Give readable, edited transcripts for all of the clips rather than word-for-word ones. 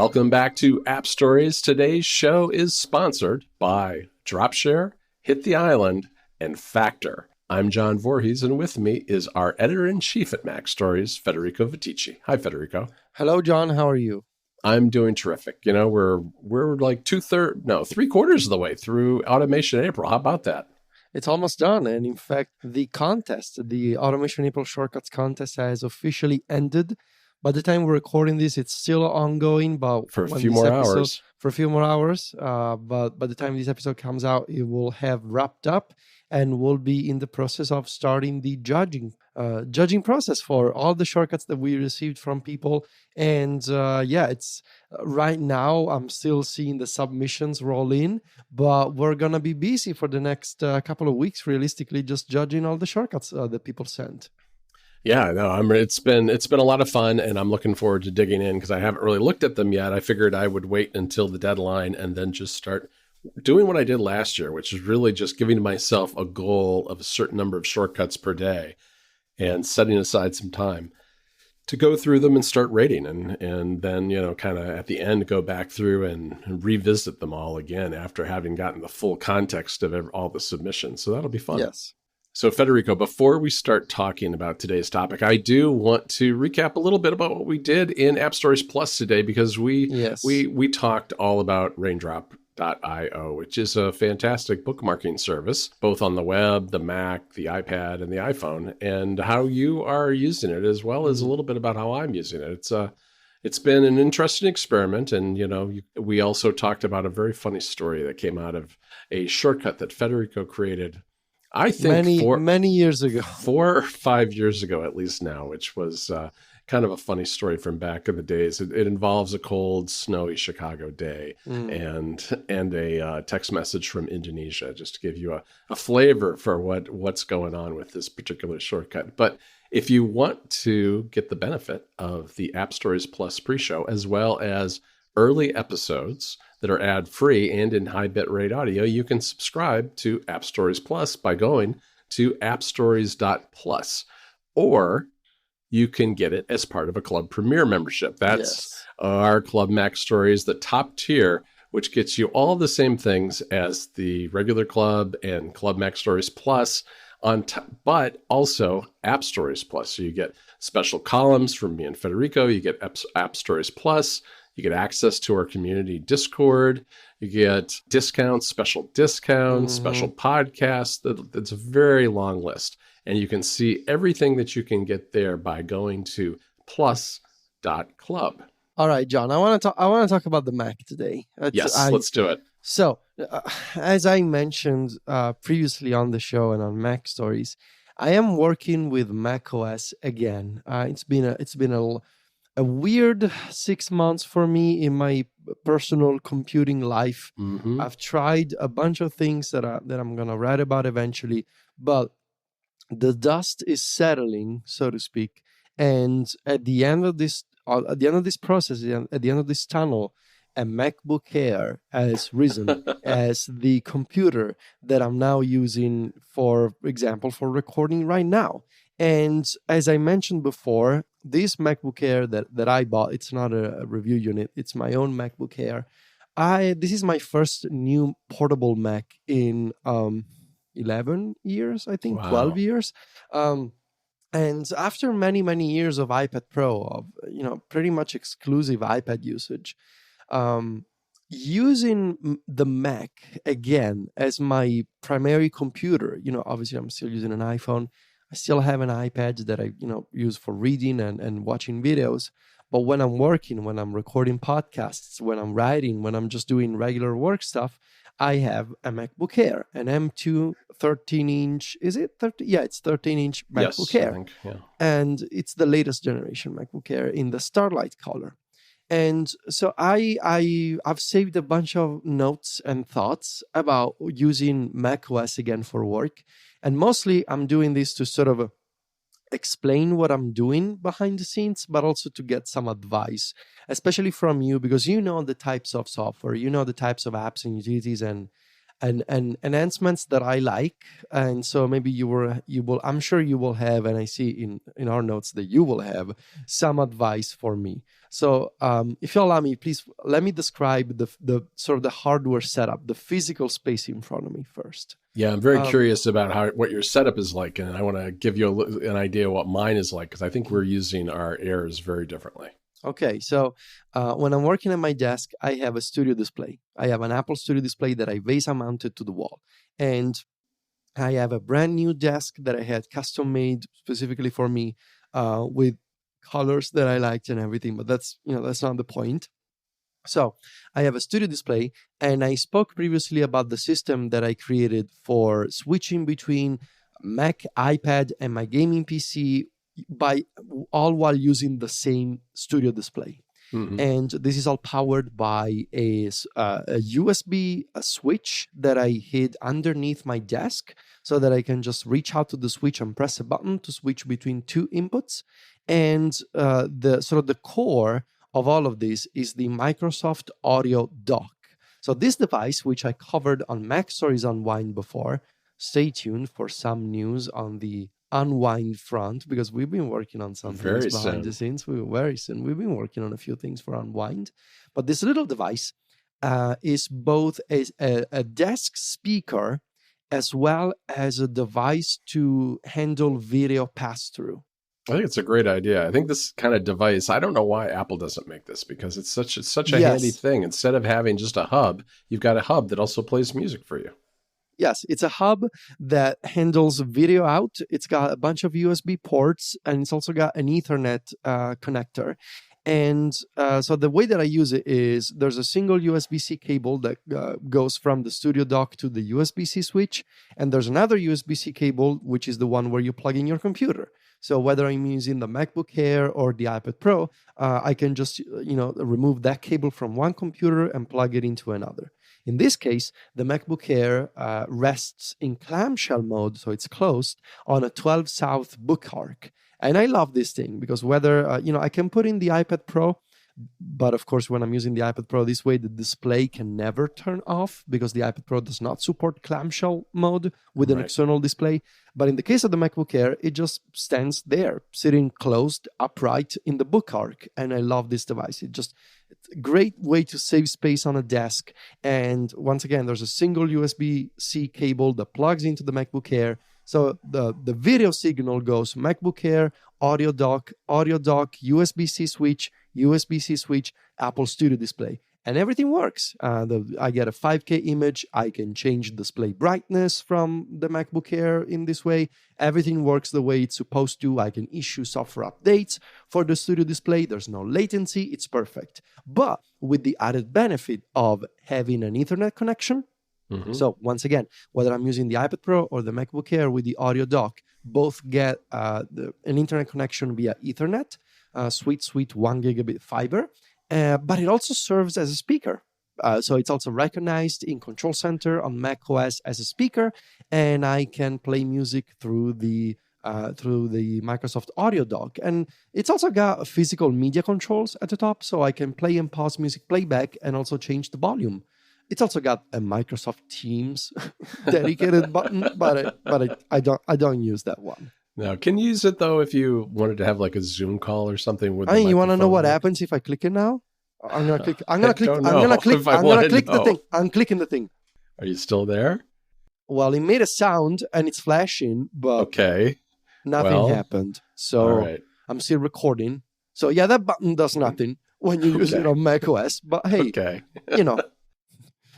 Welcome back to App Stories. Today's show is sponsored by Dropshare, Hit the Island, and Factor. I'm John Voorhees, and with me is our editor-in-chief at Mac Stories, Federico Viticci. Hi, Federico. Hello, John. How are you? I'm doing terrific. You know, we're like 3/4 of the way through Automation April. How about that? It's almost done. And in fact, the Automation April Shortcuts contest has officially ended. By the time we're recording this, it's still ongoing, but for a few more hours. But by the time this episode comes out, it will have wrapped up, and we'll be in the process of starting the judging process for all the shortcuts that we received from people. And it's right now I'm still seeing the submissions roll in, but we're gonna be busy for the next couple of weeks, realistically, just judging all the shortcuts that people sent. Yeah, no, it's been a lot of fun, and I'm looking forward to digging in because I haven't really looked at them yet. I figured I would wait until the deadline and then just start doing what I did last year, which is really just giving myself a goal of a certain number of shortcuts per day and setting aside some time to go through them and start rating, and then, you know, kind of at the end go back through and revisit them all again after having gotten the full context of all the submissions. So that'll be fun. Yes. So, Federico, before we start talking about today's topic, I do want to recap a little bit about what we did in App Stories Plus today, because we talked all about Raindrop.io, which is a fantastic bookmarking service, both on the web, the Mac, the iPad, and the iPhone, and how you are using it, as well as a little bit about how I'm using it. It's been an interesting experiment, and we also talked about a very funny story that came out of a shortcut that Federico created. I think many years ago, 4 or 5 years ago, at least now, which was kind of a funny story from back in the days. It involves a cold, snowy Chicago day and a text message from Indonesia, just to give you a flavor for what's going on with this particular shortcut. But if you want to get the benefit of the App Stories Plus pre-show, as well as early episodes that are ad-free and in high bitrate audio, you can subscribe to App Stories Plus by going to appstories.plus, or you can get it as part of a Club Premier membership. That's our Club Mac Stories, the top tier, which gets you all the same things as the regular club and Club Mac Stories Plus, but also App Stories Plus. So you get special columns from me and Federico. You get App Stories Plus. You get access to our community Discord. You get discounts, special podcasts. It's a very long list. And you can see everything that you can get there by going to plus.club. All right, John, I want to talk about the Mac today. Let's do it. So, as I mentioned previously on the show and on Mac Stories, I am working with macOS again. It's been a weird 6 months for me in my personal computing life. Mm-hmm. I've tried a bunch of things that I'm going to write about eventually, but the dust is settling, so to speak. And at the end of this process, at the end of this tunnel, a MacBook Air has risen as the computer that I'm now using, for example, for recording right now. And as I mentioned before, this MacBook Air that I bought, it's not a review unit, it's my own MacBook Air. This is my first new portable Mac in 11 years, I think. Wow. 12 years. And after many, many years of iPad Pro, of pretty much exclusive iPad usage, using the Mac again as my primary computer, obviously I'm still using an iPhone. I still have an iPad that I use for reading and watching videos. But when I'm working, when I'm recording podcasts, when I'm writing, when I'm just doing regular work stuff, I have a MacBook Air, an M2 13-inch. Is it 30? Yeah, it's 13-inch MacBook Air. I think, yeah. And it's the latest generation MacBook Air in the Starlight color. And so I've saved a bunch of notes and thoughts about using macOS again for work. And mostly I'm doing this to sort of explain what I'm doing behind the scenes, but also to get some advice, especially from you, because you know the types of software, you know the types of apps and utilities and and enhancements that I like. And so maybe I'm sure you will have, and I see in our notes that you will have some advice for me. So if you allow me, please let me describe the sort of the hardware setup, the physical space in front of me first. Yeah, I'm very curious about what your setup is like, and I want to give you an idea of what mine is like, because I think we're using our Airs very differently. Okay, so when I'm working at my desk, I have a studio display. I have an Apple Studio display that I VESA mounted to the wall. And I have a brand new desk that I had custom made specifically for me with colors that I liked and everything, but that's not the point. So I have a studio display, and I spoke previously about the system that I created for switching between Mac, iPad, and my gaming PC all while using the same studio display. Mm-hmm. And this is all powered by a USB switch that I hid underneath my desk so that I can just reach out to the switch and press a button to switch between two inputs. And the core of all of this is the Microsoft Audio Dock. So this device, which I covered on Mac Stories Unwind before, stay tuned for some news on the Unwind front, because we've been working on some things behind the scenes. Very soon. We've been working on a few things for Unwind. But this little device is both a desk speaker as well as a device to handle video pass-through. I think it's a great idea. I think this kind of device, I don't know why Apple doesn't make this, because it's such a handy thing. Instead of having just a hub, you've got a hub that also plays music for you. Yes, it's a hub that handles video out. It's got a bunch of USB ports, and it's also got an Ethernet connector. And so the way that I use it is there's a single USB-C cable that goes from the studio dock to the USB-C switch. And there's another USB-C cable, which is the one where you plug in your computer. So whether I'm using the MacBook Air or the iPad Pro, I can just remove that cable from one computer and plug it into another. In this case, the MacBook Air rests in clamshell mode, so it's closed, on a 12 South book arc. And I love this thing because whether, I can put in the iPad Pro, but of course, when I'm using the iPad Pro this way, the display can never turn off because the iPad Pro does not support clamshell mode with an external display. But in the case of the MacBook Air, it just stands there, sitting closed, upright in the book arc. And I love this device. It's a great way to save space on a desk. And once again, there's a single USB-C cable that plugs into the MacBook Air. So the video signal goes MacBook Air, audio dock, USB-C switch, Apple Studio display. And everything works. I get a 5K image. I can change display brightness from the MacBook Air in this way. Everything works the way it's supposed to. I can issue software updates for the Studio display. There's no latency. It's perfect. But with the added benefit of having an Ethernet connection. Mm-hmm. So once again, whether I'm using the iPad Pro or the MacBook Air with the audio dock, both get an internet connection via Ethernet, sweet 1 gigabit fiber. But it also serves as a speaker. So it's also recognized in Control Center on macOS as a speaker, and I can play music through the Microsoft Audio Dock. And it's also got physical media controls at the top, so I can play and pause music playback and also change the volume. It's also got a Microsoft Teams dedicated button, but I don't use that one. Now, can you use it though if you wanted to have like a Zoom call or something with? You want to know what happens if I click it now? I'm gonna click the thing. I'm clicking the thing. Are you still there? Well, it made a sound and it's flashing, but nothing happened. So I'm still recording. So yeah, that button does nothing when you use it on macOS. But hey,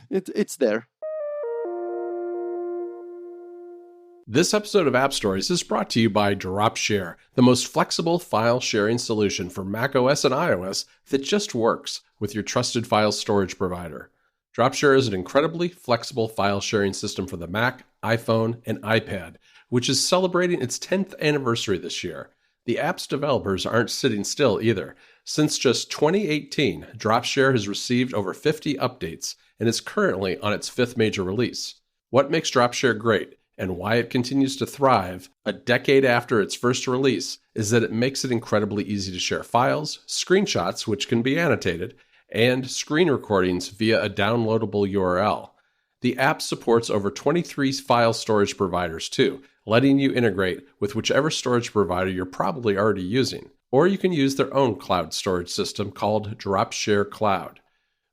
it's there. This episode of App Stories is brought to you by DropShare, the most flexible file sharing solution for macOS and iOS that just works with your trusted file storage provider. DropShare is an incredibly flexible file sharing system for the Mac, iPhone, and iPad, which is celebrating its 10th anniversary this year. The app's developers aren't sitting still either. Since just 2018, DropShare has received over 50 updates and is currently on its 5th major release. What makes DropShare great and why it continues to thrive a decade after its first release is that it makes it incredibly easy to share files, screenshots, which can be annotated, and screen recordings via a downloadable URL. The app supports over 23 file storage providers too, letting you integrate with whichever storage provider you're probably already using. Or you can use their own cloud storage system called DropShare Cloud.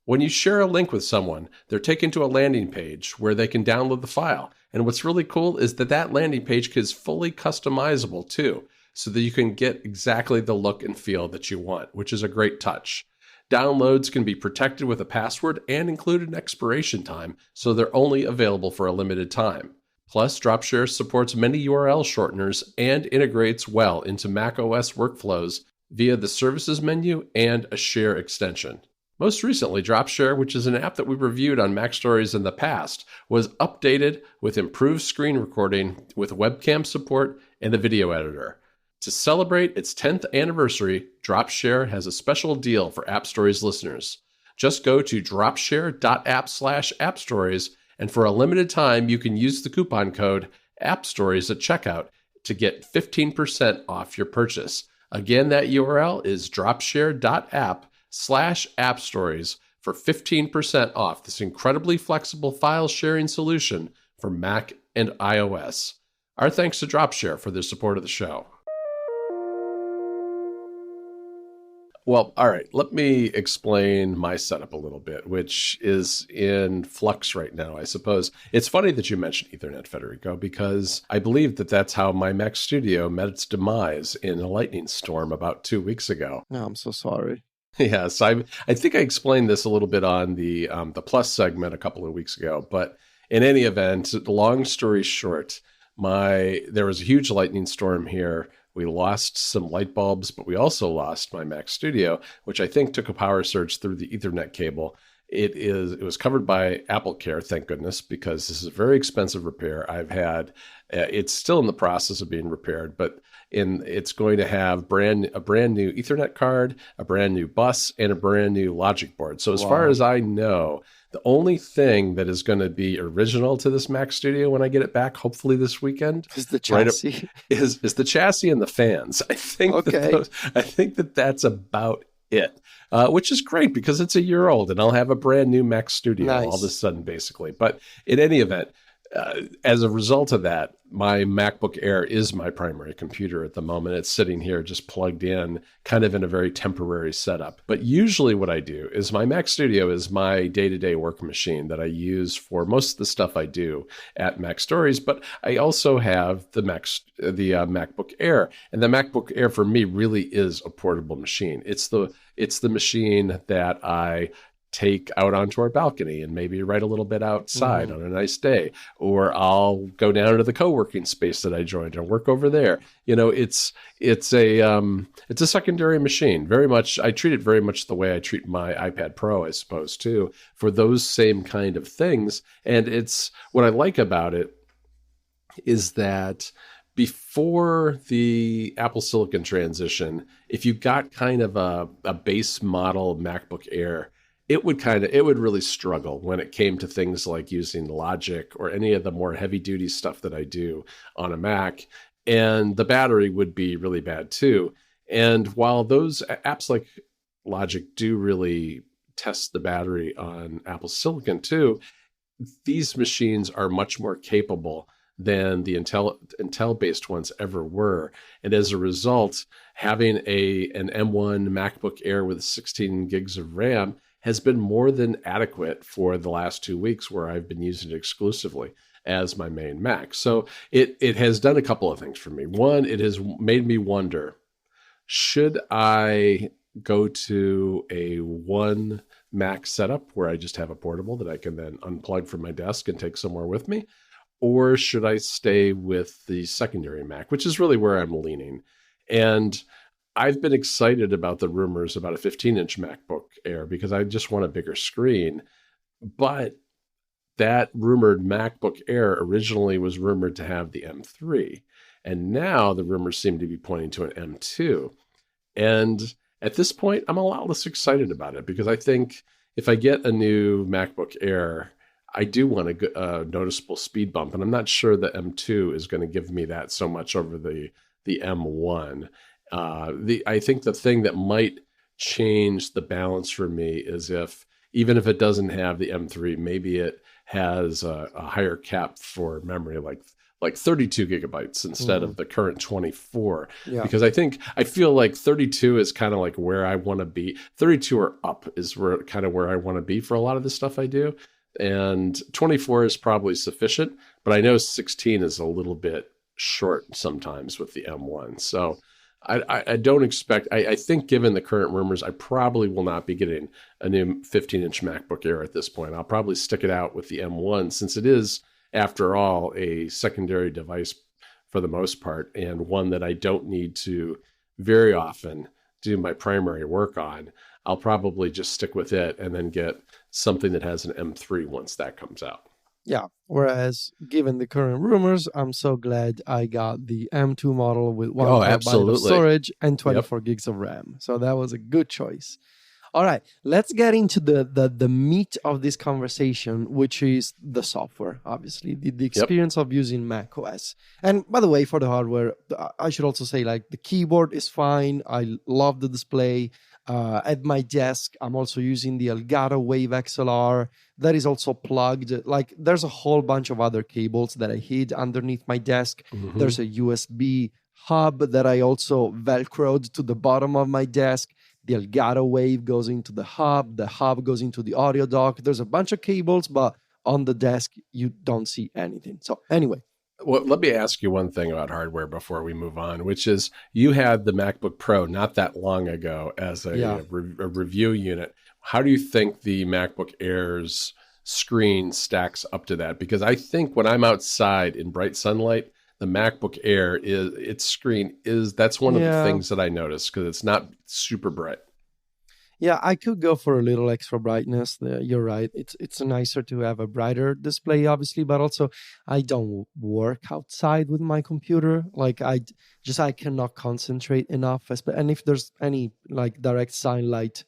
When you share a link with someone, they're taken to a landing page where they can download the file. And what's really cool is that landing page is fully customizable too, so that you can get exactly the look and feel that you want, which is a great touch. Downloads can be protected with a password and include an expiration time, so they're only available for a limited time. Plus, DropShare supports many URL shorteners and integrates well into macOS workflows via the Services menu and a Share extension. Most recently, DropShare, which is an app that we reviewed on Mac Stories in the past, was updated with improved screen recording with webcam support and a video editor. To celebrate its 10th anniversary, DropShare has a special deal for App Stories listeners. Just go to dropshare.app/appstories, and for a limited time, you can use the coupon code AppStories at checkout to get 15% off your purchase. Again, that URL is dropshare.app/appstories for 15% off this incredibly flexible file sharing solution for Mac and iOS. Our thanks to DropShare for their support of the show. Well, all right, let me explain my setup a little bit, which is in flux right now, I suppose. It's funny that you mentioned Ethernet, Federico, because I believe that that's how my Mac Studio met its demise in a lightning storm about 2 weeks ago. No, I'm so sorry. Yes, I think I explained this a little bit on the Plus segment a couple of weeks ago, but in any event, long story short, there was a huge lightning storm here. We lost some light bulbs, but we also lost my Mac Studio, which I think took a power surge through the Ethernet cable. It was covered by Apple Care, thank goodness, because this is a very expensive repair. It's still in the process of being repaired, but it's going to have a brand new Ethernet card, a brand new bus, and a brand new logic board. So as far as I know, the only thing that is going to be original to this Mac Studio when I get it back, hopefully this weekend, is the chassis. Is the chassis and the fans. I think that's about it, which is great because it's a year old and I'll have a brand new Mac Studio all of a sudden, basically. But in any event, as a result of that, my MacBook Air is my primary computer at the moment. It's sitting here just plugged in, kind of in a very temporary setup. But usually what I do is my Mac Studio is my day-to-day work machine that I use for most of the stuff I do at Mac Stories. But I also have the MacBook Air. And the MacBook Air for me really is a portable machine. It's the machine that I take out onto our balcony and maybe write a little bit outside on a nice day, or I'll go down to the co-working space that I joined and work over there. You know, it's a secondary machine. Very much, I treat it very much the way I treat my iPad Pro, I suppose, too, for those same kind of things. And it's what I like about it is that before the Apple Silicon transition, if you got kind of a base model MacBook Air, it would really struggle when it came to things like using Logic or any of the more heavy duty stuff that I do on a Mac. And the battery would be really bad too. And while those apps like Logic do really test the battery on Apple Silicon too, these machines are much more capable than the Intel-based ones ever were. And as a result, having an M1 MacBook Air with 16 gigs of RAM has been more than adequate for the last 2 weeks where I've been using it exclusively as my main Mac. So it has done a couple of things for me. One, it has made me wonder, should I go to a one Mac setup where I just have a portable that I can then unplug from my desk and take somewhere with me? Or should I stay with the secondary Mac, which is really where I'm leaning? And I've been excited about the rumors about a 15-inch MacBook Air because I just want a bigger screen. But that rumored MacBook Air originally was rumored to have the M3. And now the rumors seem to be pointing to an M2. And at this point, I'm a lot less excited about it because I think if I get a new MacBook Air, I do want a noticeable speed bump. And I'm not sure the M2 is going to give me that so much over the M1. I think the thing that might change the balance for me is even if it doesn't have the M3, maybe it has a higher cap for memory, like 32 gigabytes instead of the current 24. Because I feel like 32 is kind of like where I want to be. 32 or up is where I want to be for a lot of the stuff I do. And 24 is probably sufficient, but I know 16 is a little bit short sometimes with the M1. So I don't expect, I think given the current rumors, I probably will not be getting a new 15-inch MacBook Air at this point. I'll probably stick it out with the M1 since it is, after all, a secondary device for the most part, and one that I don't need to very often do my primary work on. I'll probably just stick with it and then get something that has an M3 once that comes out. Yeah. Whereas, given the current rumors, I'm so glad I got the M2 model with 1 terabyte of storage and 24 gigs of RAM. So that was a good choice. All right, let's get into the meat of this conversation, which is the software, obviously, the experience of using macOS. And by the way, for the hardware, I should also say, like, the keyboard is fine. I love the display. At my desk, I'm also using the Elgato Wave XLR. That is also plugged. Like, there's a whole bunch of other cables that I hid underneath my desk. Mm-hmm. There's a USB hub that I also Velcroed to the bottom of my desk. The Elgato Wave goes into the hub goes into the audio dock. There's a bunch of cables, but on the desk, you don't see anything. So anyway. Well, let me ask you one thing about hardware before we move on, which is you had the MacBook Pro not that long ago as a review unit. How do you think the MacBook Air's screen stacks up to that? Because I think when I'm outside in bright sunlight, the MacBook Air its screen that's one of the things that I noticed because it's not super bright. Yeah, I could go for a little extra brightness. You're right. It's nicer to have a brighter display, obviously, but also I don't work outside with my computer. Like I cannot concentrate enough. And if there's any like direct sunlight,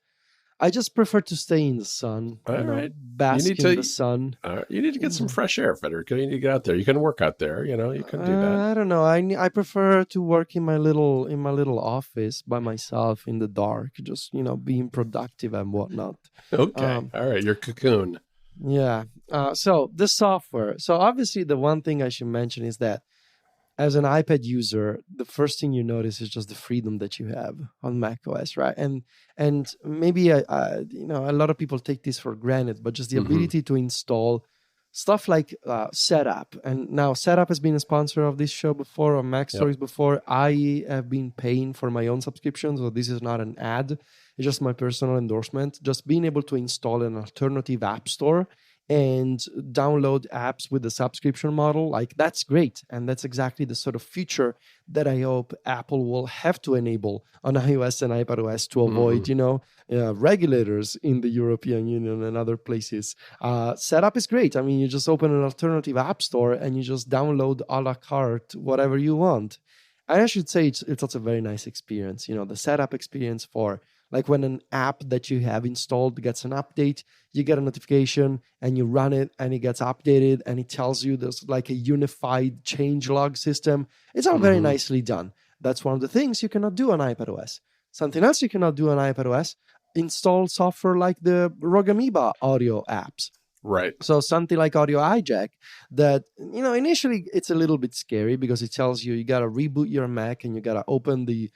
I just prefer to stay in the sun, bask in the sun. You need to get some fresh air, Federico. You need to get out there. You can work out there. You can do that. I don't know. I prefer to work in my little office by myself in the dark, just being productive and whatnot. Okay, all right. Your cocoon. Yeah. So the software. So obviously, the one thing I should mention is that as an iPad user, the first thing you notice is just the freedom that you have on macOS, right? And maybe a lot of people take this for granted, but just the ability to install stuff like Setup. And now Setup has been a sponsor of this show before, on Mac Stories before. I have been paying for my own subscription, so this is not an ad. It's just my personal endorsement. Just being able to install an alternative app store and download apps with the subscription model, like that's great. And that's exactly the sort of feature that I hope Apple will have to enable on iOS and iPadOS to avoid, regulators in the European Union and other places. Setup is great. I mean, you just open an alternative app store and you just download a la carte whatever you want. And I should say it's also a very nice experience. The setup experience for like when an app that you have installed gets an update, you get a notification and you run it and it gets updated and it tells you there's like a unified changelog system. It's all very nicely done. That's one of the things you cannot do on iPadOS. Something else you cannot do on iPadOS, install software like the Rogue Amoeba audio apps. Right. So something like Audio Hijack that, initially it's a little bit scary because it tells you got to reboot your Mac and you got to open the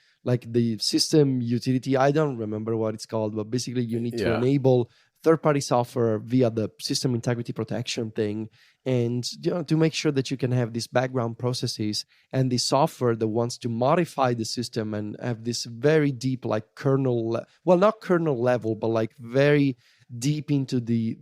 system utility. I don't remember what it's called, but basically you need to enable third-party software via the system integrity protection thing. And to make sure that you can have these background processes and the software that wants to modify the system and have this very deep like kernel, not kernel level, but like very deep into the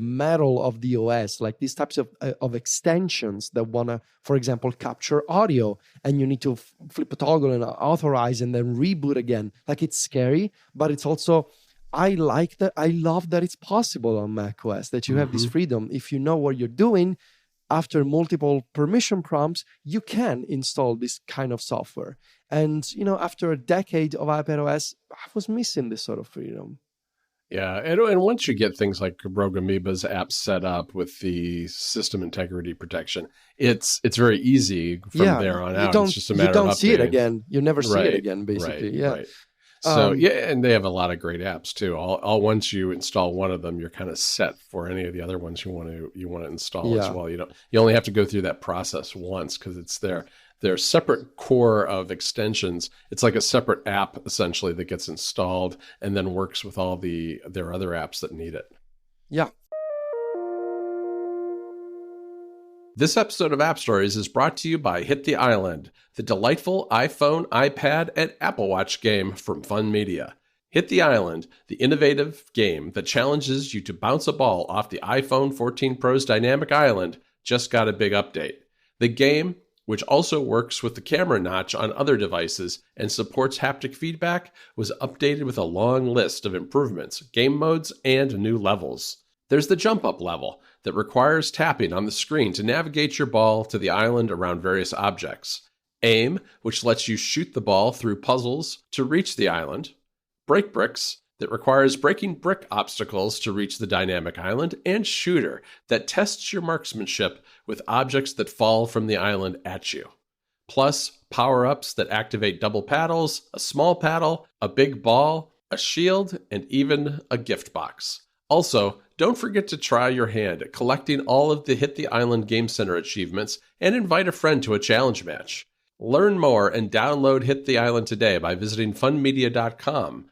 metal of the OS, like these types of extensions that want to, for example, capture audio, and you need to flip a toggle and authorize and then reboot again. Like it's scary, but it's also, I like that. I love that it's possible on macOS that you have this freedom. If you know what you're doing, after multiple permission prompts, you can install this kind of software. And after a decade of iPadOS, I was missing this sort of freedom. Yeah, and once you get things like Rogue Amoeba's app set up with the system integrity protection, it's very easy from there on out. It's just a matter of updating. You don't see it again. You never see it again, basically. Right. So and they have a lot of great apps too. All once you install one of them, you're kind of set for any of the other ones you want to install as well. You only have to go through that process once because it's their separate core of extensions. It's like a separate app essentially that gets installed and then works with all their other apps that need it. Yeah. This episode of App Stories is brought to you by Hit the Island, the delightful iPhone, iPad, and Apple Watch game from Fun Media. Hit the Island, the innovative game that challenges you to bounce a ball off the iPhone 14 Pro's dynamic island, just got a big update. The game, which also works with the camera notch on other devices and supports haptic feedback, was updated with a long list of improvements, game modes, and new levels. There's the jump up level that requires tapping on the screen to navigate your ball to the island around various objects. Aim, which lets you shoot the ball through puzzles to reach the island. Break bricks, that requires breaking brick obstacles to reach the dynamic island. And Shooter, that tests your marksmanship with objects that fall from the island at you. Plus, power-ups that activate double paddles, a small paddle, a big ball, a shield, and even a gift box. Also, don't forget to try your hand at collecting all of the Hit the Island Game Center achievements and invite a friend to a challenge match. Learn more and download Hit the Island today by visiting funmedia.com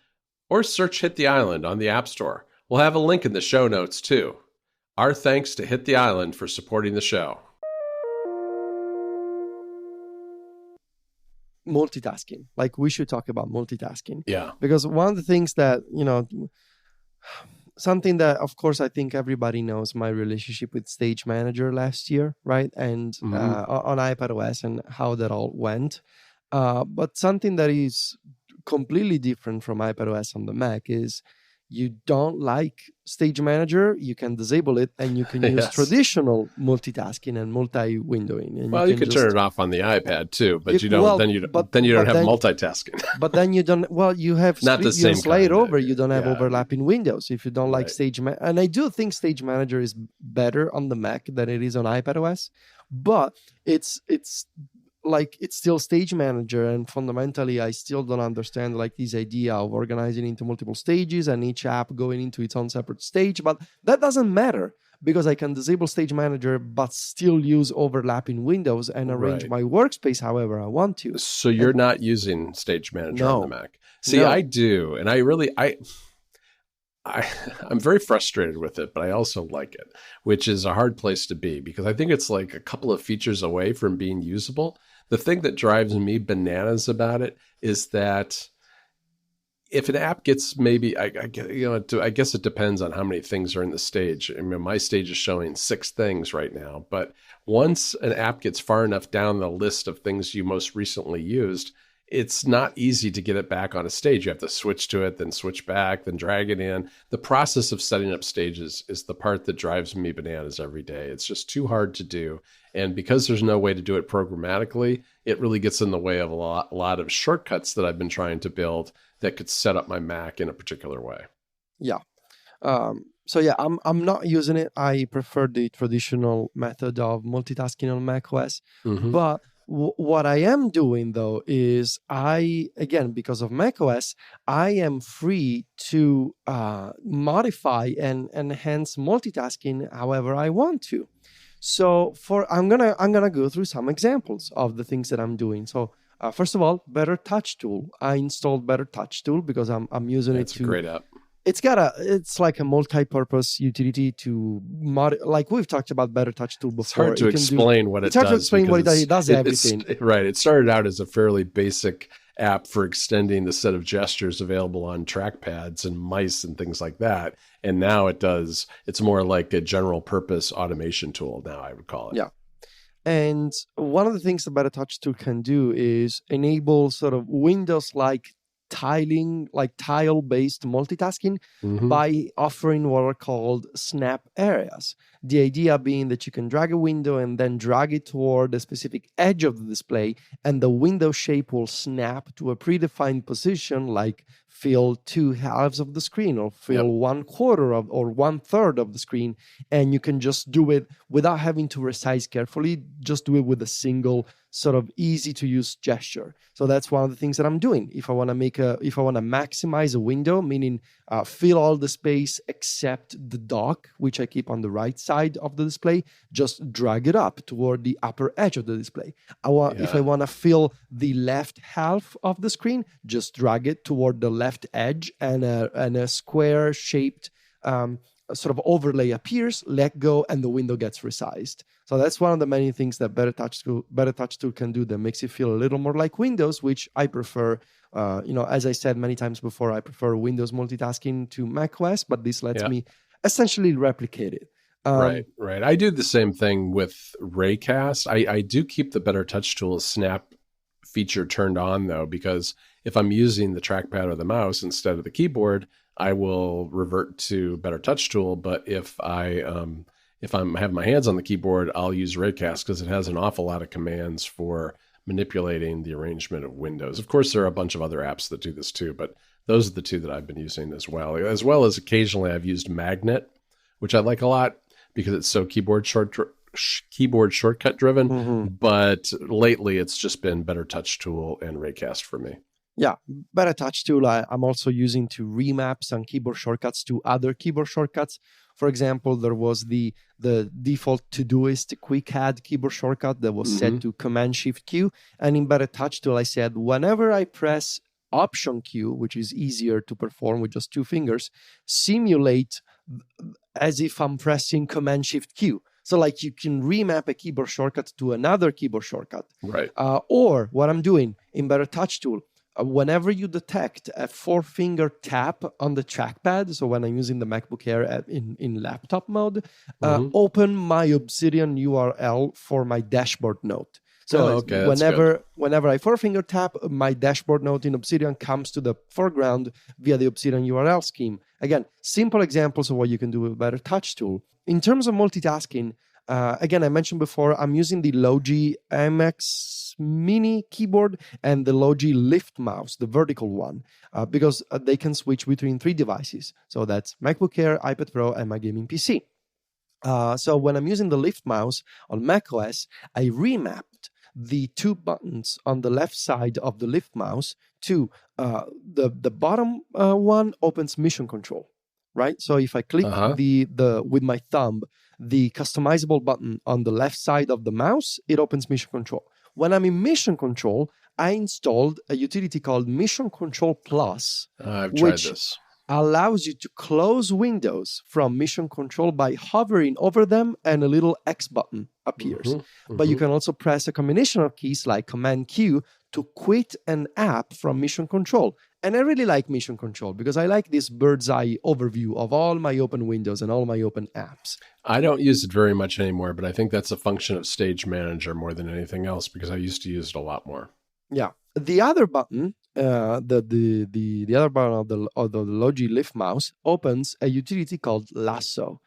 or search Hit the Island on the App Store. We'll have a link in the show notes too. Our thanks to Hit the Island for supporting the show. Multitasking. Like, we should talk about multitasking. Yeah. Because one of the things that, something that, of course, I think everybody knows my relationship with Stage Manager last year, right? And on iPadOS and how that all went. But something that is completely different from iPadOS on the Mac is you don't like Stage Manager, you can disable it, and you can use traditional multitasking and multi-windowing. And you can turn it off on the iPad too, but you don't. Then you don't have multitasking. But then you don't. Well, you have not the same. Slide over. You don't have overlapping windows if you don't like Stage Manager. And I do think Stage Manager is better on the Mac than it is on iPadOS, but it's still Stage Manager, and fundamentally I still don't understand this idea of organizing into multiple stages and each app going into its own separate stage. But that doesn't matter because I can disable Stage Manager but still use overlapping windows and arrange my workspace however I want to. So you're not using Stage Manager on the Mac. See, I do, and I'm very frustrated with it, but I also like it, which is a hard place to be because I think it's like a couple of features away from being usable. The thing that drives me bananas about it is that if an app gets I guess it depends on how many things are in the stage. I mean, my stage is showing 6 things right now, but once an app gets far enough down the list of things you most recently used, it's not easy to get it back on a stage. You have to switch to it, then switch back, then drag it in. The process of setting up stages is the part that drives me bananas every day. It's just too hard to do. And because there's no way to do it programmatically, it really gets in the way of a lot of shortcuts that I've been trying to build that could set up my Mac in a particular way. Yeah. I'm not using it. I prefer the traditional method of multitasking on macOS. But what I am doing, though, is because of macOS, I am free to modify and enhance multitasking however I want to. So I'm gonna go through some examples of the things that I'm doing. So first of all, Better Touch Tool. I installed Better Touch Tool because I'm using it to. It's a great app. It's like a multi-purpose utility to like we've talked about Better Touch Tool before. It's hard to explain what it does. It's hard to explain what it does. It does everything. Right. It started out as a fairly basic app for extending the set of gestures available on trackpads and mice and things like that. And now it's more like a general purpose automation tool now, I would call it. Yeah. And one of the things that Better Touch Tool can do is enable sort of Windows-like tiling, like tile-based multitasking by offering what are called snap areas. The idea being that you can drag a window and then drag it toward a specific edge of the display, and the window shape will snap to a predefined position like fill 2/2 of the screen, or fill 1/4 of, or 1/3 of the screen, and you can just do it without having to resize carefully. Just do it with a single sort of easy to use gesture. So that's one of the things that I'm doing. If I want to maximize a window, meaning fill all the space except the dock, which I keep on the right side of the display, just drag it up toward the upper edge of the display. If I want to fill the left half of the screen, just drag it toward the left edge, and a square shaped sort of overlay appears, let go, and the window gets resized. So that's one of the many things that Better Touch Tool can do that makes it feel a little more like Windows, which I prefer. As I said many times before, I prefer Windows multitasking to macOS, but this lets me essentially replicate it. Right. I do the same thing with Raycast. I do keep the Better Touch Tool snap feature turned on, though, because if I'm using the trackpad or the mouse instead of the keyboard, I will revert to Better Touch Tool. But if I have my hands on the keyboard, I'll use Raycast because it has an awful lot of commands for manipulating the arrangement of windows. Of course, there are a bunch of other apps that do this too, but those are the two that I've been using as well. As well as occasionally I've used Magnet, which I like a lot because it's so keyboard shortcut driven. Mm-hmm. But lately it's just been Better Touch Tool and Raycast for me. Yeah, Better Touch Tool I'm also using to remap some keyboard shortcuts to other keyboard shortcuts. For example, there was the default Todoist Quick Add keyboard shortcut that was set to Command-Shift-Q. And in Better Touch Tool, I said, whenever I press Option Q, which is easier to perform with just 2 fingers, simulate as if I'm pressing Command-Shift-Q. So like you can remap a keyboard shortcut to another keyboard shortcut. Right. Or what I'm doing in Better Touch Tool, whenever you detect a 4-finger tap on the trackpad, so when I'm using the MacBook Air in laptop mode, open my Obsidian URL for my dashboard note. So whenever I 4-finger tap, my dashboard note in Obsidian comes to the foreground via the Obsidian URL scheme. Again, simple examples of what you can do with Better Touch Tool. In terms of multitasking, again, I mentioned before, I'm using the Logi MX Mini keyboard and the Logi Lift mouse, the vertical one, because they can switch between 3 devices. So that's MacBook Air, iPad Pro, and my gaming PC. So when I'm using the Lift mouse on macOS, I remapped the 2 buttons on the left side of the Lift mouse to the bottom one opens mission control. Right, so if I click the with my thumb, the customizable button on the left side of the mouse, it opens Mission Control. When I'm in Mission Control, I installed a utility called Mission Control Plus, which allows you to close windows from Mission Control by hovering over them, and a little X button appears. But you can also press a combination of keys like Command Q to quit an app from Mission Control. And I really like Mission Control because I like this bird's eye overview of all my open windows and all my open apps. I don't use it very much anymore, but I think that's a function of Stage Manager more than anything else because I used to use it a lot more. Yeah. The other button, the other button of the Logi Lift mouse opens a utility called Lasso.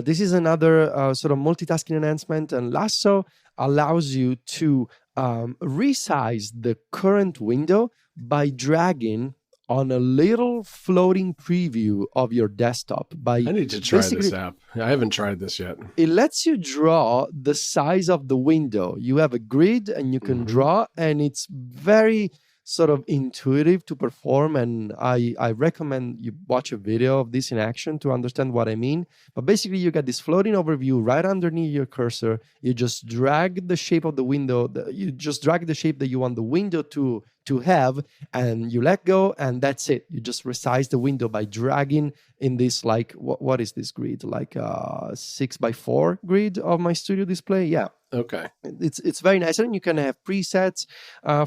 This is another sort of multitasking enhancement, and Lasso allows you to resize the current window by dragging on a little floating preview of your desktop. I need to try this app. I haven't tried this yet. It lets you draw the size of the window. You have a grid and you can draw, and it's very sort of intuitive to perform, and I recommend you watch a video of this in action to understand what I mean. But basically, you get this floating overview right underneath your cursor. You just drag the shape of the window. You just drag the shape that you want the window to have, and you let go, and that's it. You just resize the window by dragging in this, like, what is this grid? Like a 6x4 grid of my studio display. Yeah. Okay. It's very nice. And you can have presets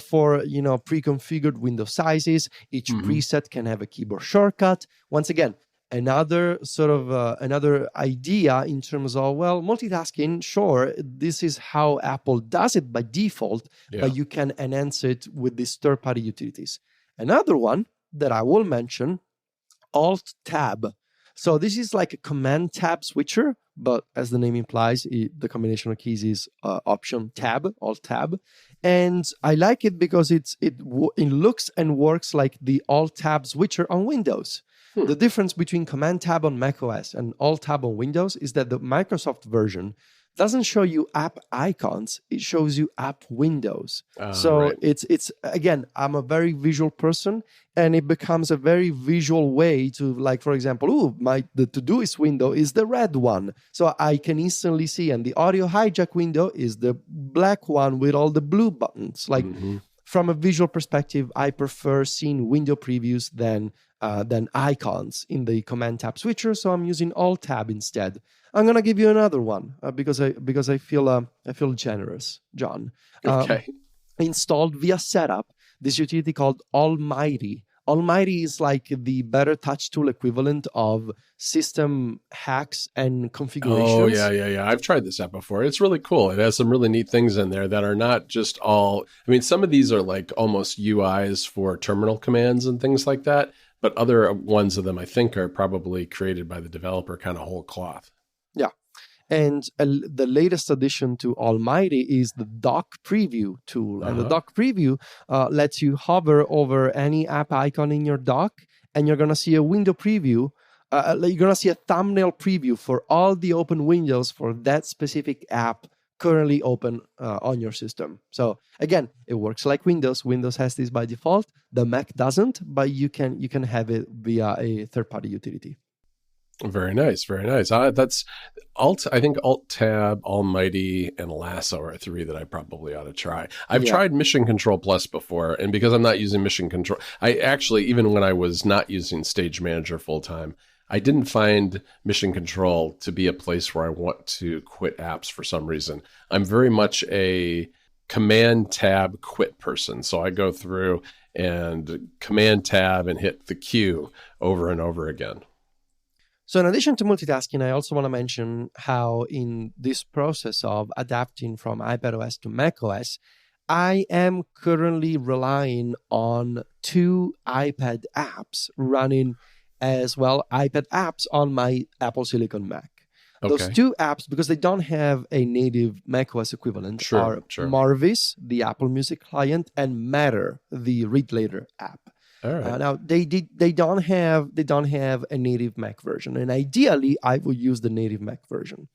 for, pre-configured window sizes. Each preset can have a keyboard shortcut. Once again, another sort of another idea in terms of, multitasking. Sure, this is how Apple does it by default, but you can enhance it with these third-party utilities. Another one that I will mention, Alt-Tab. So this is like a command tab switcher, but as the name implies, the combination of keys is option tab, alt tab. And I like it because it looks and works like the alt tab switcher on Windows. The difference between command tab on macOS and alt tab on Windows is that the Microsoft version doesn't show you app icons, it shows you app windows. So it's again, I'm a very visual person, and it becomes a very visual way to, like, for example, the Todoist window is the red one, so I can instantly see, and the audio hijack window is the black one with all the blue buttons. Like, from a visual perspective, I prefer seeing window previews than icons in the command tab switcher, so I'm using alt tab instead. I'm gonna give you another one because I feel generous, John. Okay. Installed via setup this utility called Almighty. Almighty is like the Better Touch Tool equivalent of system hacks and configurations. Oh, yeah. I've tried this app before. It's really cool. It has some really neat things in there that are not just all... I mean, some of these are like almost UIs for terminal commands and things like that, but other ones of them, I think, are probably created by the developer kind of whole cloth. Yeah. And the latest addition to Almighty is the dock preview tool. And the dock preview lets you hover over any app icon in your dock, and you're going to see a window preview. You're going to see a thumbnail preview for all the open windows for that specific app currently open on your system. So again, it works like Windows. Windows has this by default. The Mac doesn't, but you can have it via a third-party utility. Very nice, very nice. That's Alt. I think Alt Tab, Almighty, and Lasso are three that I probably ought to try. I've tried Mission Control Plus before, and because I'm not using Mission Control, I actually, even when I was not using Stage Manager full time, I didn't find Mission Control to be a place where I want to quit apps for some reason. I'm very much a Command Tab quit person, so I go through and Command Tab and hit the Q over and over again. So in addition to multitasking, I also want to mention how in this process of adapting from iPadOS to macOS, I am currently relying on 2 iPad apps running as well, iPad apps on my Apple Silicon Mac. Okay. Those 2 apps, because they don't have a native macOS equivalent, are Marvis, the Apple Music client, and Matter, the Read Later app. All right. Now they don't have a native Mac version, and ideally I would use the native Mac version.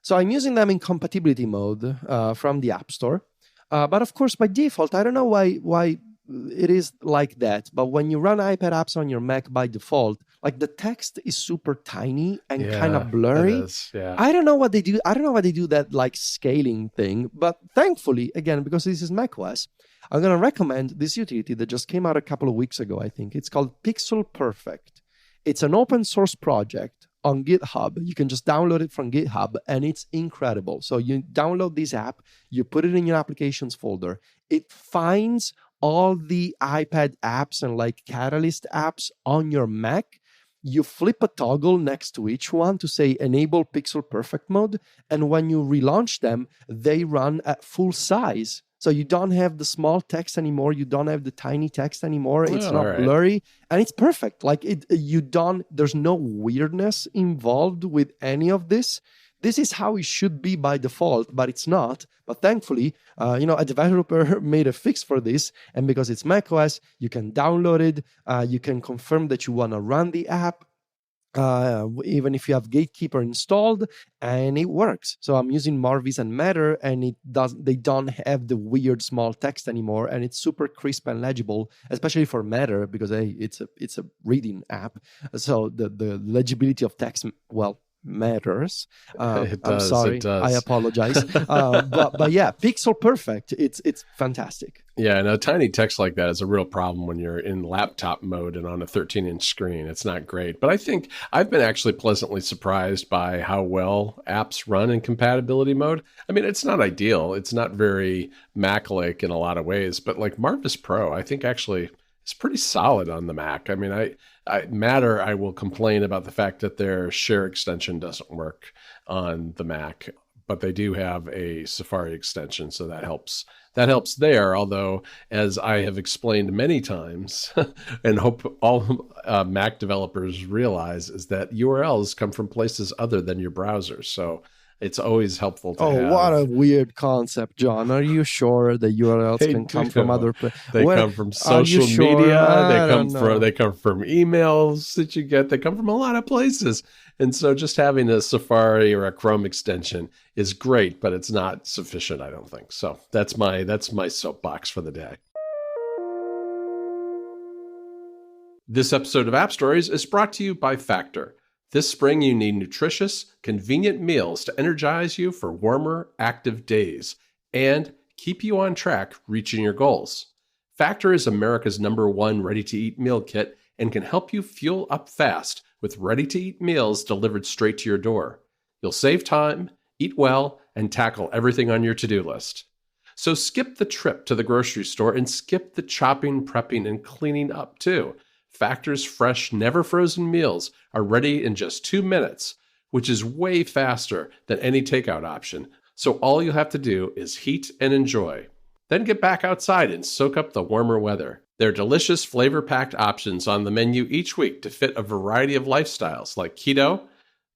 So I'm using them in compatibility mode from the App Store, but of course by default I don't know why it is like that. But when you run iPad apps on your Mac by default, like the text is super tiny and kind of blurry. It is, yeah. I don't know what they do. I don't know why they do that like scaling thing. But thankfully, again, because this is macOS, I'm going to recommend this utility that just came out a couple of weeks ago, I think. It's called Pixel Perfect. It's an open source project on GitHub. You can just download it from GitHub, and it's incredible. So you download this app, you put it in your applications folder. It finds all the iPad apps and like Catalyst apps on your Mac. You flip a toggle next to each one to say enable Pixel Perfect mode. And when you relaunch them, they run at full size. So you don't have the small text anymore. You don't have the tiny text anymore. It's not blurry, and it's perfect. Like there's no weirdness involved with any of this. This is how it should be by default, but it's not. But thankfully, a developer made a fix for this, and because it's macOS, you can download it. You can confirm that you want to run the app, even if you have Gatekeeper installed, and it works. So I'm using Marvis and Matter, and they don't have the weird small text anymore, and it's super crisp and legible, especially for Matter, because it's a reading app. So the legibility of text, matters. It does, I'm sorry. it does. I apologize. But yeah, Pixel Perfect. It's fantastic. Yeah, and a tiny text like that is a real problem when you're in laptop mode and on a 13-inch screen. It's not great. But I think I've been actually pleasantly surprised by how well apps run in compatibility mode. I mean, it's not ideal. It's not very Mac-like in a lot of ways. But like Marvis Pro, I think actually is pretty solid on the Mac. I mean, Matter, I will complain about the fact that their share extension doesn't work on the Mac. but they do have a Safari extension, so that helps. That helps there, although, as I have explained many times, and hope all Mac developers realize, is that URLs come from places other than your browser. So it's always helpful to have. What a weird concept, John. Are you sure the URLs can come from other places? They come from social media. They come from emails that you get. They come from a lot of places. And so just having a Safari or a Chrome extension is great, but it's not sufficient, I don't think. So that's my soapbox for the day. This episode of App Stories is brought to you by Factor. This spring, you need nutritious, convenient meals to energize you for warmer, active days and keep you on track reaching your goals. Factor is America's #1 ready-to-eat meal kit and can help you fuel up fast with ready-to-eat meals delivered straight to your door. You'll save time, eat well, and tackle everything on your to-do list. So skip the trip to the grocery store and skip the chopping, prepping, and cleaning up too. Factor's fresh, never frozen meals are ready in just 2 minutes, which is way faster than any takeout option. So all you'll have to do is heat and enjoy. Then get back outside and soak up the warmer weather. There are delicious, flavor-packed options on the menu each week to fit a variety of lifestyles like keto,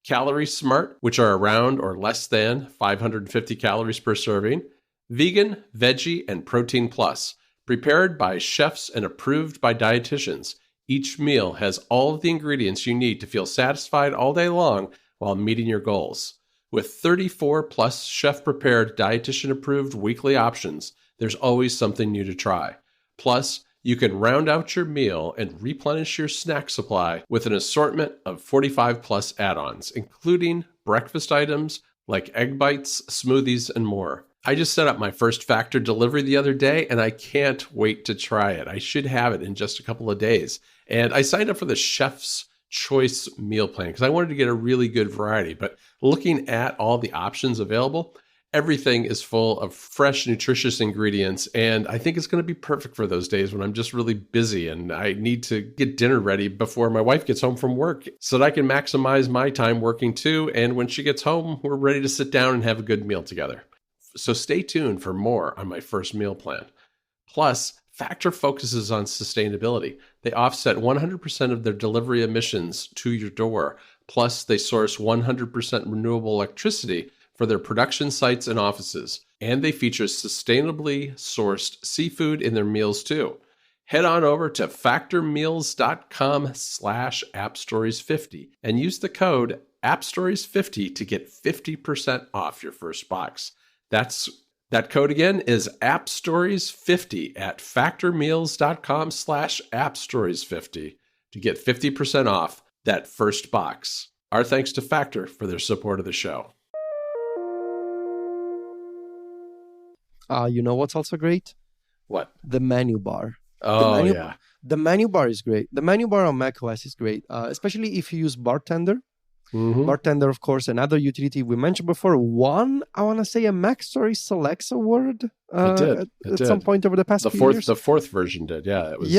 calorie smart, which are around or less than 550 calories per serving, vegan, veggie, and protein plus, prepared by chefs and approved by dietitians. Each meal has all of the ingredients you need to feel satisfied all day long while meeting your goals. With 34 plus chef-prepared, dietitian-approved weekly options, there's always something new to try. Plus, you can round out your meal and replenish your snack supply with an assortment of 45 plus add-ons, including breakfast items like egg bites, smoothies, and more. I just set up my first Factor delivery the other day, and I can't wait to try it. I should have it in just a couple of days. And I signed up for the Chef's Choice meal plan because I wanted to get a really good variety. But looking at all the options available, everything is full of fresh, nutritious ingredients. And I think it's going to be perfect for those days when I'm just really busy and I need to get dinner ready before my wife gets home from work so that I can maximize my time working too. And when she gets home, we're ready to sit down and have a good meal together. So stay tuned for more on my first meal plan. Plus, Factor focuses on sustainability. They offset 100% of their delivery emissions to your door. Plus, they source 100% renewable electricity for their production sites and offices. And they feature sustainably sourced seafood in their meals too. Head on over to factormeals.com/appstories50 and use the code appstories50 to get 50% off your first box. That code again is appstories50 at factormeals.com/appstories50 to get 50% off that first box. Our thanks to Factor for their support of the show. You know what's also great? What? The menu bar. Yeah. The menu bar is great. The menu bar on macOS is great, especially if you use Bartender. Mm-hmm. Bartender, of course, another utility we mentioned before. I want to say a Mac Stories Selects award at some point over the past few years. The fourth version did, yeah. It was,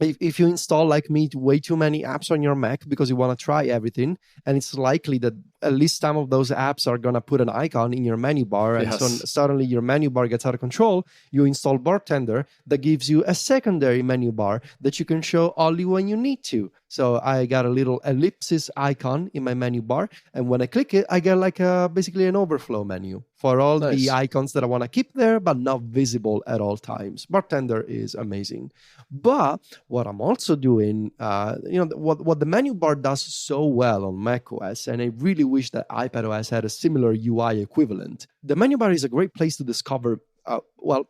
If you install, like me, way too many apps on your Mac because you want to try everything, and it's likely that at least some of those apps are going to put an icon in your menu bar, and so suddenly your menu bar gets out of control. You install Bartender that gives you a secondary menu bar that you can show only when you need to. So I got a little ellipsis icon in my menu bar, and when I click it, I get like basically an overflow menu for all the icons that I want to keep there, but not visible at all times. Bartender is amazing. But what I'm also doing, what the menu bar does so well on macOS, and I really wish that iPadOS had a similar UI equivalent. The menu bar is a great place to discover,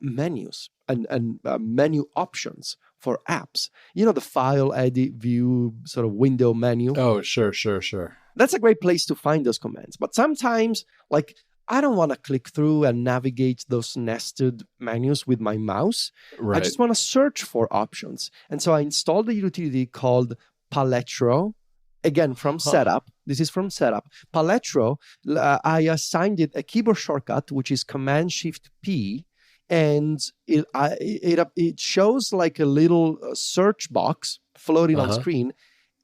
menus and menu options for apps. You know, the file, edit, view, sort of window menu. Oh, sure. That's a great place to find those commands. But sometimes, I don't want to click through and navigate those nested menus with my mouse. Right. I just want to search for options. And so I installed a utility called Paletro, again, from Setup. This is from Setup. Paletro, I assigned it a keyboard shortcut, which is Command-Shift-P, and it shows like a little search box floating on screen,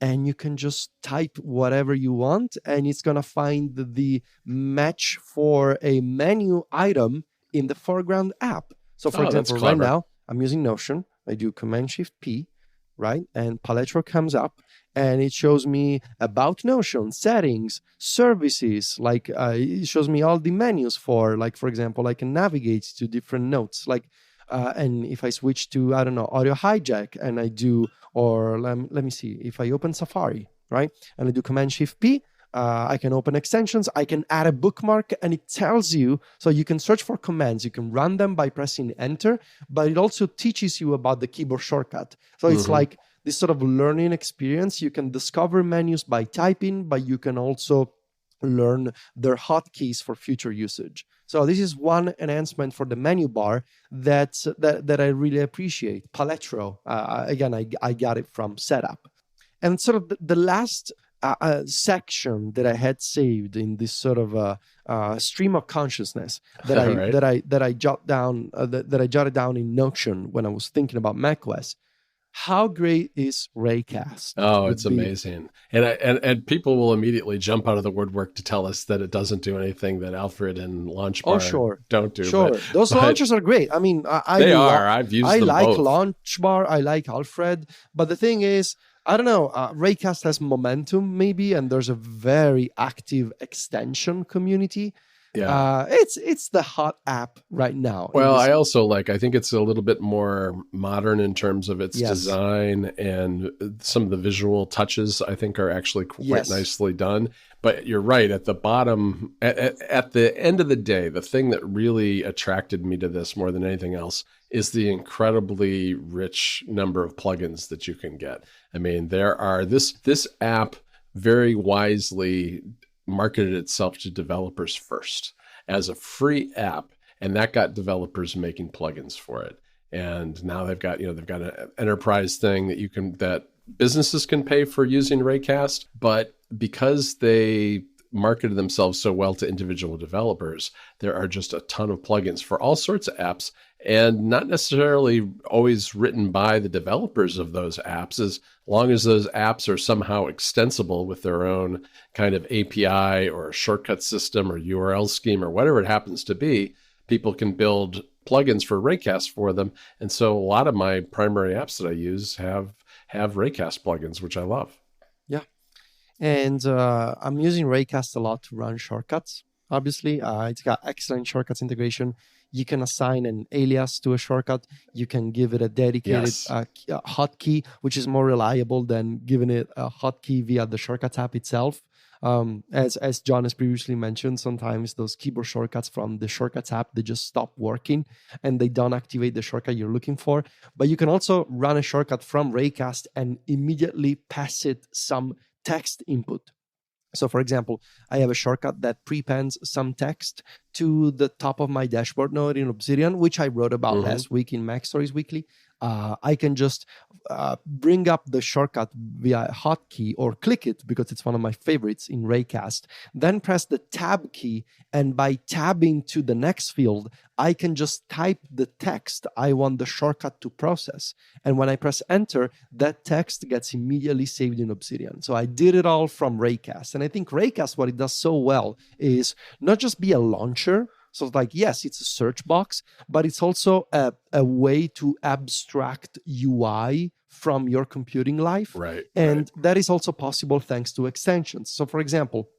and you can just type whatever you want, and it's going to find the match for a menu item in the foreground app. So for example, right now I'm using Notion. I do Command-Shift-P, right? And Paletro comes up and it shows me about Notion, settings, services, like it shows me all the menus for, like, for example, I can navigate to different notes, like, and if I switch to, I don't know, audio hijack, and I do, or let me see, if I open Safari, right, and I do Command-Shift-P, I can open extensions, I can add a bookmark, and it tells you, so you can search for commands, you can run them by pressing enter, but it also teaches you about the keyboard shortcut. So it's like this sort of learning experience. You can discover menus by typing, but you can also learn their hotkeys for future usage. So this is one enhancement for the menu bar that I really appreciate. Paletro, again, I got it from setup. And sort of the last section that I had saved in this sort of stream of consciousness that I jotted down in Notion when I was thinking about macOS. How great is Raycast? Oh, it's amazing. And people will immediately jump out of the woodwork to tell us that it doesn't do anything that Alfred and Launchbar don't do. Sure. Those launchers are great. I mean, I've used them both. I like Launchbar. I like Alfred. But the thing is, I don't know, Raycast has momentum maybe, and there's a very active extension community. Yeah, it's the hot app right now. Well, I think it's a little bit more modern in terms of its design, and some of the visual touches I think are actually quite nicely done. But you're right, at the bottom, at the end of the day, the thing that really attracted me to this more than anything else is the incredibly rich number of plugins that you can get. I mean, there are this app very wisely marketed itself to developers first as a free app, and that got developers making plugins for it. And now they've got an enterprise thing that businesses can pay for using Raycast, but because they marketed themselves so well to individual developers, there are just a ton of plugins for all sorts of apps, and not necessarily always written by the developers of those apps, as long as those apps are somehow extensible with their own kind of API or shortcut system or URL scheme or whatever it happens to be. People can build plugins for Raycast for them. And so a lot of my primary apps that I use have Raycast plugins, which I love. Yeah. And I'm using Raycast a lot to run shortcuts. Obviously, it's got excellent shortcuts integration. You can assign an alias to a shortcut. You can give it a dedicated hotkey, which is more reliable than giving it a hotkey via the Shortcuts app itself. As John has previously mentioned, sometimes those keyboard shortcuts from the Shortcuts app, they just stop working and they don't activate the shortcut you're looking for. But you can also run a shortcut from Raycast and immediately pass it some text input. So, for example, I have a shortcut that prepends some text to the top of my dashboard node in Obsidian, which I wrote about last week in Mac Stories Weekly. I can just bring up the shortcut via a hotkey or click it because it's one of my favorites in Raycast. Then press the tab key, and by tabbing to the next field, I can just type the text I want the shortcut to process. And when I press enter, that text gets immediately saved in Obsidian. So I did it all from Raycast. And I think Raycast, what it does so well is not just be a launcher. So it's like, yes, it's a search box, but it's also a way to abstract UI from your computing life. Right. And that is also possible thanks to extensions. So for example,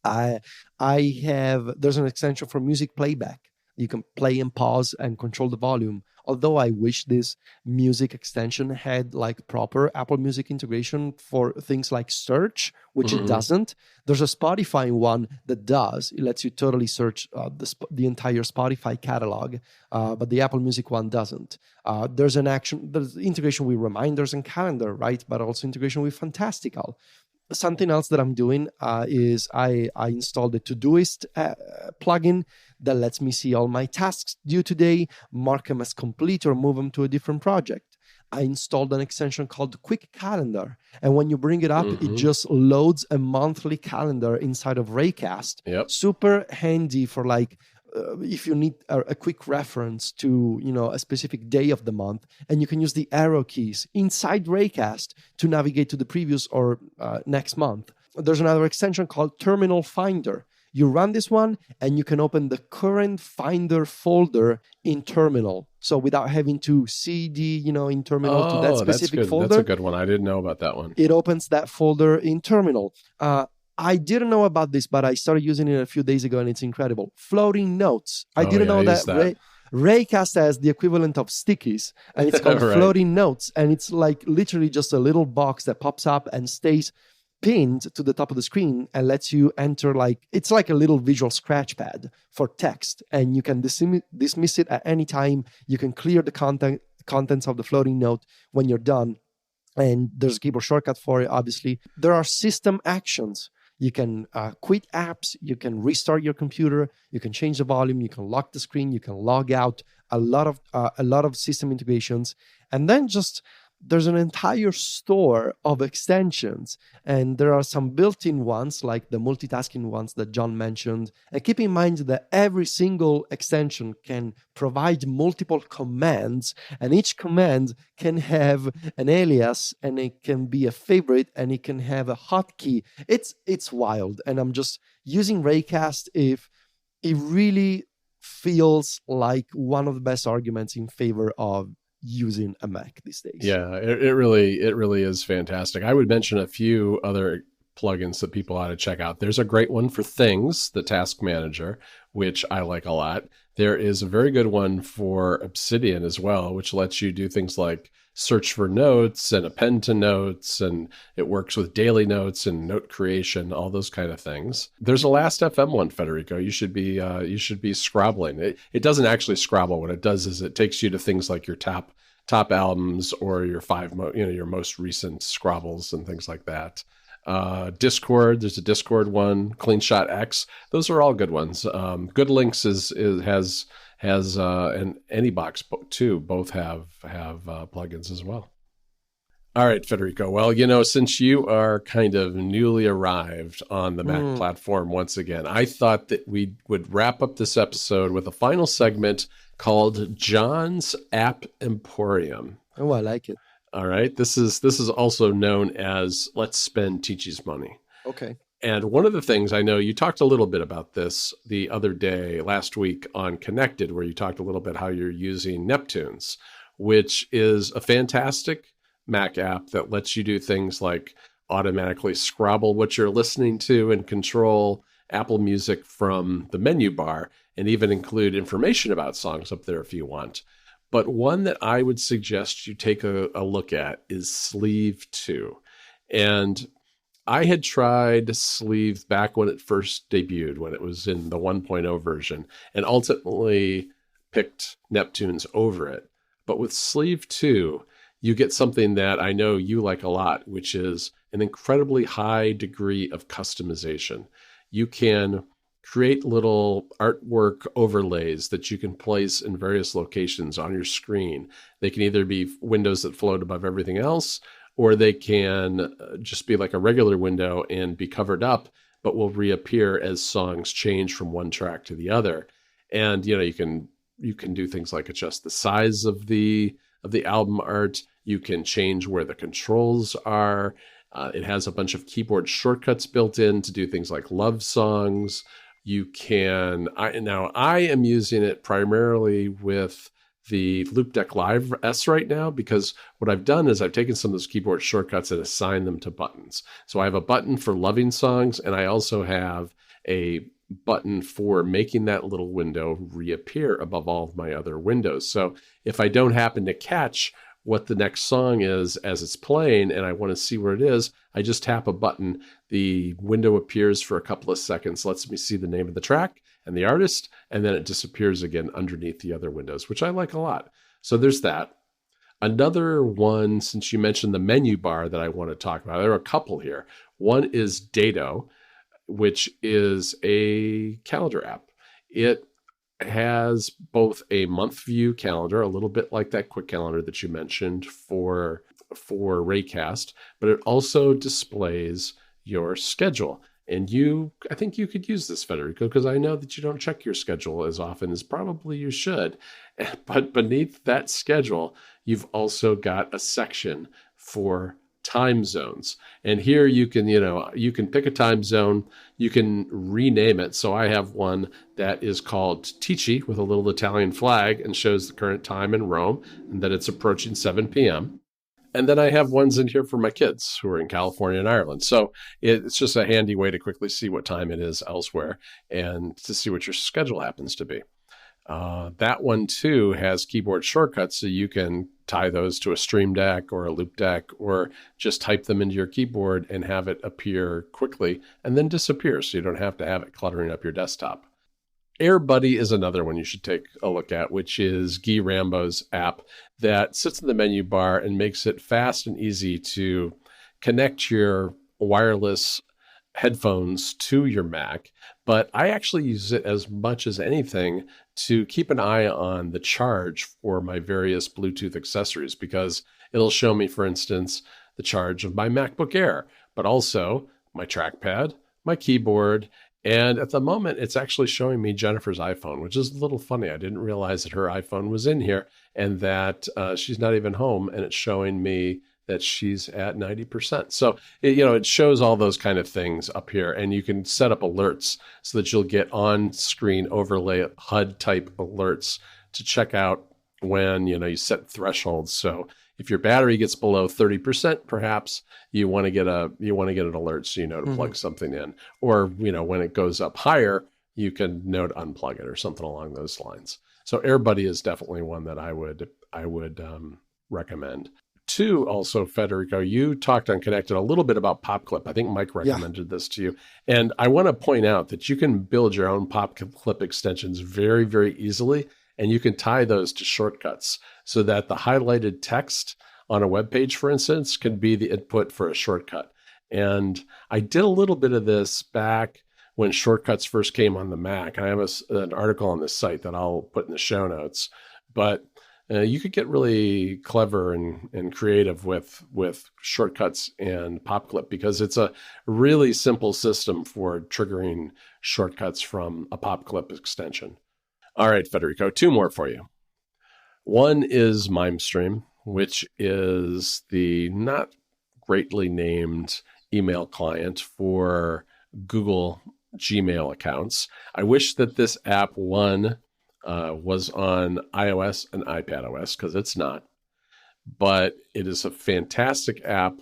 there's an extension for music playback. You can play and pause and control the volume. Although I wish this music extension had like proper Apple Music integration for things like search, which it doesn't. There's a Spotify one that does. It lets you totally search the entire Spotify catalog, but the Apple Music one doesn't. There's integration with reminders and calendar, right? But also integration with Fantastical. Something else that I'm doing is I installed the Todoist plugin that lets me see all my tasks due today, mark them as complete, or move them to a different project. I installed an extension called Quick Calendar, and when you bring it up, it just loads a monthly calendar inside of Raycast. Yep. Super handy for like if you need a quick reference to, a specific day of the month, and you can use the arrow keys inside Raycast to navigate to the previous or next month. There's another extension called Terminal Finder. You run this one and you can open the current Finder folder in Terminal. So without having to CD, in Terminal to that specific folder. That's a good one. I didn't know about that one. It opens that folder in Terminal. I didn't know about this, but I started using it a few days ago and it's incredible. Floating notes. I didn't know that. Raycast has the equivalent of stickies, and it's called right. Floating notes. And it's like literally just a little box that pops up and stays pinned to the top of the screen and lets you enter, it's like a little visual scratch pad for text, and you can dismiss it at any time. You can clear the contents of the floating note when you're done, and there's a keyboard shortcut for it, obviously. There are system actions. You can quit apps, you can restart your computer, you can change the volume, you can lock the screen, you can log out, a lot of system integrations. And then there's an entire store of extensions, and there are some built-in ones like the multitasking ones that John mentioned. And keep in mind that every single extension can provide multiple commands, and each command can have an alias, and it can be a favorite, and it can have a hotkey. It's wild, and I'm just using Raycast if it really feels like one of the best arguments in favor of using a Mac these days. Yeah, it really is fantastic. I would mention a few other plugins that people ought to check out. There's a great one for Things, the Task Manager, which I like a lot. There is a very good one for Obsidian as well, which lets you do things like search for notes and append to notes, and it works with daily notes and note creation, all those kind of things. There's a Last.fm one, Federico. You should be scrabbling. It doesn't actually scrabble. What it does is it takes you to things like your top albums or your your most recent scrabbles and things like that. Discord, there's a Discord one, CleanShot X. Those are all good ones. Good Links has and AnyBox too. Both have plugins as well. All right, Federico. Well, since you are kind of newly arrived on the Mac platform once again, I thought that we would wrap up this episode with a final segment called John's App Emporium. Oh, I like it. All right. This is also known as Let's Spend Teachy's Money. Okay. And one of the things, I know you talked a little bit about this the other day, last week on Connected, where you talked a little bit how you're using Neptunes, which is a fantastic Mac app that lets you do things like automatically scrabble what you're listening to and control Apple Music from the menu bar, and even include information about songs up there if you want. But one that I would suggest you take a look at is Sleeve 2. And I had tried Sleeve back when it first debuted, when it was in the 1.0 version, and ultimately picked Neptunes over it. But with Sleeve 2, you get something that I know you like a lot, which is an incredibly high degree of customization. You can create little artwork overlays that you can place in various locations on your screen. They can either be windows that float above everything else, or they can just be like a regular window and be covered up, but will reappear as songs change from one track to the other. And you can do things like adjust the size of the album art. You can change where the controls are. It has a bunch of keyboard shortcuts built in to do things like love songs. You can, I am using it primarily with the Loop Deck Live S right now, because what I've done is I've taken some of those keyboard shortcuts and assigned them to buttons. So I have a button for loving songs, and I also have a button for making that little window reappear above all of my other windows. So if I don't happen to catch what the next song is as it's playing and I want to see where it is, I just tap a button. The window appears for a couple of seconds, lets me see the name of the track and the artist, and then it disappears again underneath the other windows, which I like a lot. So there's that. Another one, since you mentioned the menu bar, that I want to talk about, there are a couple here. One is Dado, which is a calendar app. It has both a month view calendar, a little bit like that quick calendar that you mentioned for Raycast, but it also displays your schedule. And I think you could use this, Federico, because I know that you don't check your schedule as often as probably you should. But beneath that schedule, you've also got a section for time zones. And here you can pick a time zone, you can rename it. So I have one that is called Ticci with a little Italian flag and shows the current time in Rome and that it's approaching 7 p.m. And then I have ones in here for my kids who are in California and Ireland. So it's just a handy way to quickly see what time it is elsewhere and to see what your schedule happens to be. That one, too, has keyboard shortcuts, so you can tie those to a Stream Deck or a Loop Deck or just type them into your keyboard and have it appear quickly and then disappear so you don't have to have it cluttering up your desktop. AirBuddy is another one you should take a look at, which is Guy Rambo's app that sits in the menu bar and makes it fast and easy to connect your wireless headphones to your Mac. But I actually use it as much as anything to keep an eye on the charge for my various Bluetooth accessories, because it'll show me, for instance, the charge of my MacBook Air, but also my trackpad, my keyboard. And at the moment, it's actually showing me Jennifer's iPhone, which is a little funny. I didn't realize that her iPhone was in here and that she's not even home. And it's showing me that she's at 90%. So, it shows all those kind of things up here. And you can set up alerts so that you'll get on-screen overlay HUD type alerts to check out when, you set thresholds. So if your battery gets below 30%, perhaps you want to get an alert so to plug something in. Or, when it goes up higher, you can know to unplug it or something along those lines. So AirBuddy is definitely one that I would recommend. Two, also, Federico, you talked on Connected a little bit about PopClip. I think Mike recommended this to you. And I want to point out that you can build your own PopClip extensions very, very easily. And you can tie those to shortcuts so that the highlighted text on a web page, for instance, can be the input for a shortcut. And I did a little bit of this back when shortcuts first came on the Mac. I have an article on this site that I'll put in the show notes. But you could get really clever and creative with shortcuts and PopClip, because it's a really simple system for triggering shortcuts from a PopClip extension. All right, Federico, two more for you. One is MimeStream, which is the not greatly named email client for Google Gmail accounts. I wish that this app, was on iOS and iPadOS, because it's not. But it is a fantastic app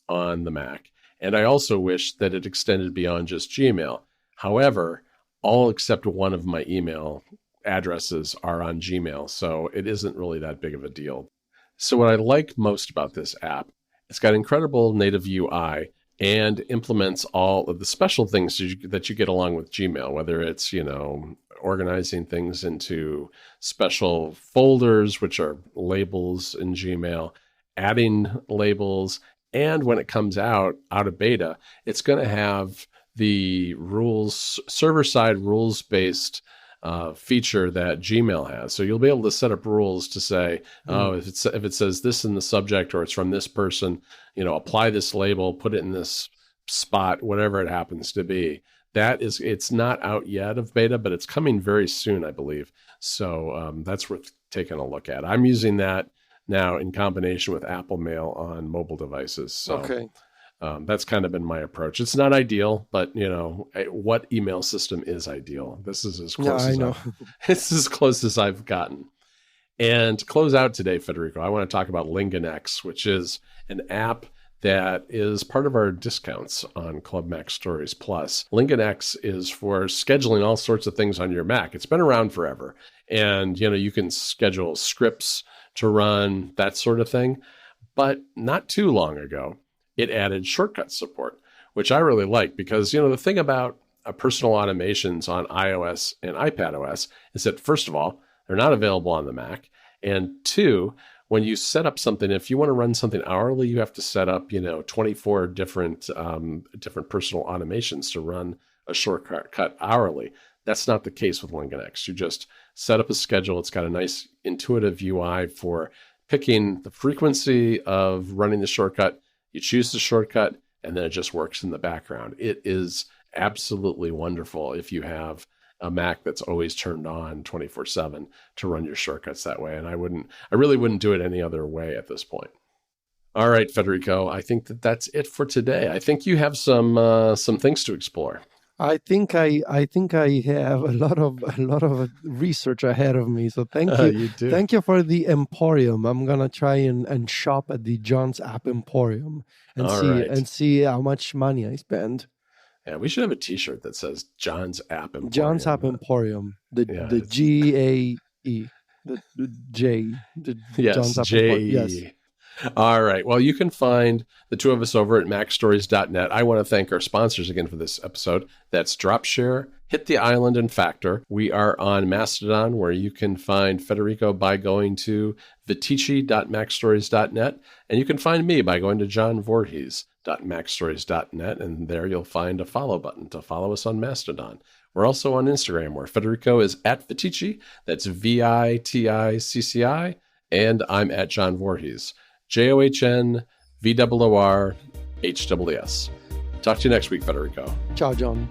on the Mac. And I also wish that it extended beyond just Gmail. However, all except one of my email addresses are on Gmail, so it isn't really that big of a deal. So what I like most about this app, it's got incredible native UI and implements all of the special things that you get along with Gmail, whether it's, organizing things into special folders, which are labels in Gmail, adding labels, and when it comes out of beta, it's going to have the rules, server-side rules-based feature that Gmail has. So you'll be able to set up rules to say, if it says this in the subject or it's from this person, apply this label, put it in this spot, whatever it happens to be. It's not out yet of beta, but it's coming very soon, I believe. So that's worth taking a look at. I'm using that now in combination with Apple Mail on mobile devices. So okay. That's kind of been my approach. It's not ideal, but what email system is ideal? This is as close it's as close as I've gotten. And to close out today, Federico, I want to talk about LingonX, which is an app that is part of our discounts on Club Mac Stories Plus. LingonX is for scheduling all sorts of things on your Mac. It's been around forever. And, you can schedule scripts to run, that sort of thing. But not too long ago, it added shortcut support, which I really like, because, the thing about personal automations on iOS and iPadOS is that, first of all, they're not available on the Mac. And two, when you set up something, if you want to run something hourly, you have to set up, 24 different personal automations to run a shortcut hourly. That's not the case with LingonX. You just set up a schedule. It's got a nice intuitive UI for picking the frequency of running the shortcut. You choose the shortcut, and then it just works in the background. It is absolutely wonderful if you have a Mac that's always turned on 24/7 to run your shortcuts that way. And I really wouldn't do it any other way at this point. All right, Federico, I think that's it for today. I think you have some things to explore. I think I have a lot of research ahead of me. So thank you. You do. Thank you for the Emporium. I'm gonna try and shop at the John's App Emporium and see how much money I spend. Yeah, we should have a T-shirt that says John's App Emporium. John's App Emporium. The GAE. The J. Yes, John's App J-E. Yes. All right. Well, you can find the two of us over at macstories.net. I want to thank our sponsors again for this episode. That's Dropshare, Hit the Island, and Factor. We are on Mastodon, where you can find Federico by going to vitici.macstories.net. And you can find me by going to johnvorhees.macstories.net. And there you'll find a follow button to follow us on Mastodon. We're also on Instagram, where Federico is at Vitici. That's VITICCI. And I'm at John Voorhees. JOHNVOORHWS. Talk to you next week, Federico. Ciao, John.